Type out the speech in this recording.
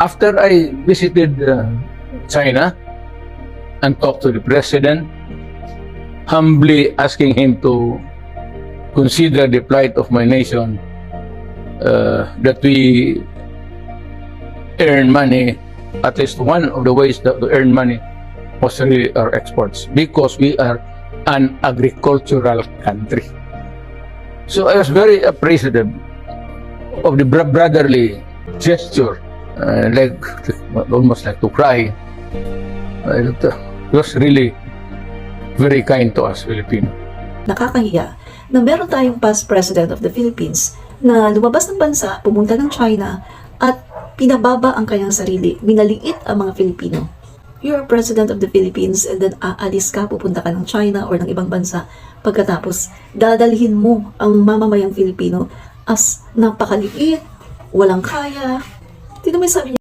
After I visited China and talked to the president, humbly asking him to consider the plight of my nation, that we earn money, at least one of the ways that to earn money was really our exports, because we are an agricultural country. So I was very appreciative of the brotherly gesture, almost like to cry. It was really very kind to us Filipino. Nakakahiya na meron tayong past president of the Philippines na lumabas ng bansa, pumunta ng China at pinababa ang kanyang sarili, minaliit ang mga Filipino. You're president of the Philippines and then aalis ka, pupunta ka ng China or ng ibang bansa. Pagkatapos, dadalhin mo ang mamamayang Filipino as napakaliit, walang kaya. Tignan mo yung sabi niya.